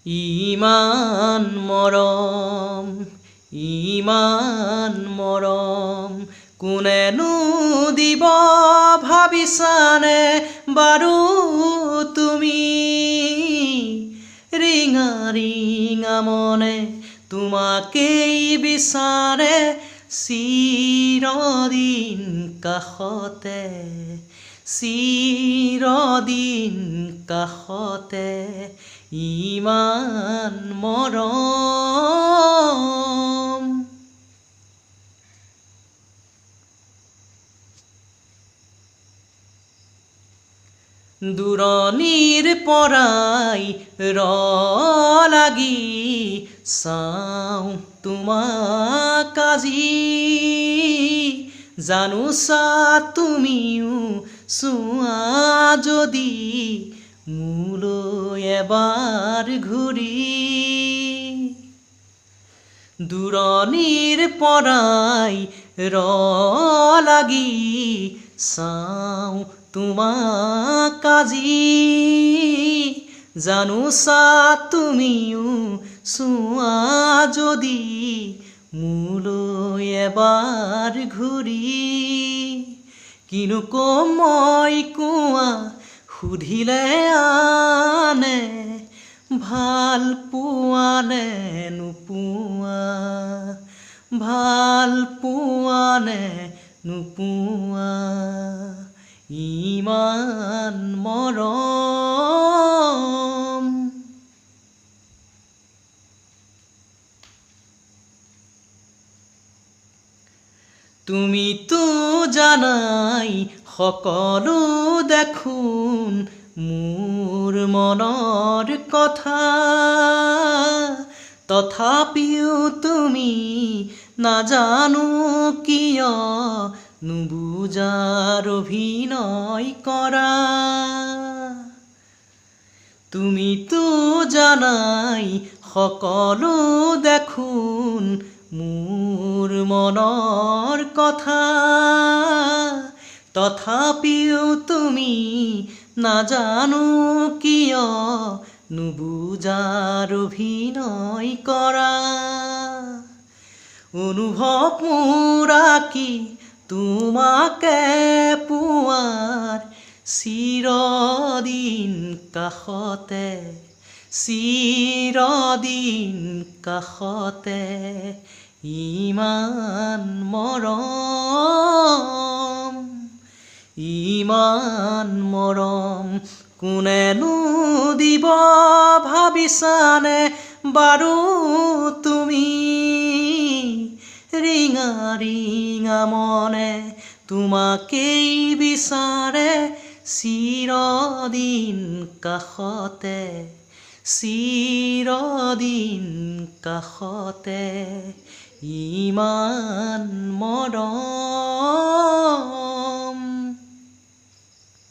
ইমান মৰম কোনেনো দিব ভাবিছানে বাৰু তুমি ৰিঙা ৰিঙা মনে তোমাকেই বিচাৰে চিৰদিন কাষতে ইমান মৰম। দূৰণিৰ পৰাই লাগি চাওঁ তোমাক আজি জানোচা তুমিও চোৱা যদি মোলৈ এবাৰ ঘূৰি দূৰণিৰ পৰাই লাগি চাওঁ তোমাক আজি জানোচা তুমিও চোৱা যদি মোলৈ এবাৰ ঘূৰি কিনো কম মই কোৱা সুধিলে আনে ভাল পোৱা নে নোপোৱা ভাল পোৱা নে নোপোৱা ইমান মৰম। তুমিতো জানাই সকলো দেখোন মোৰ মনৰ কথা তথাপিও তুমি নাজানো কিয় নুবুজাৰ অভিনয় কৰা তুমিতো জানাই সকলো দেখোন মোৰ মনৰ কথা তথাপিও তুমি নাজানো কিয় নুবুজাৰ অভিনয় কৰা অনুভৱ মোৰ কি তোমাকে পোৱাৰ চিৰদিন কাষতে ইমান মৰম কোনেনো দিব ভাবিছানে বাৰু তুমি ৰিঙা ৰিঙা মনে তোমাকেই বিচাৰে চিৰদিন কাষতে ইমান মৰম।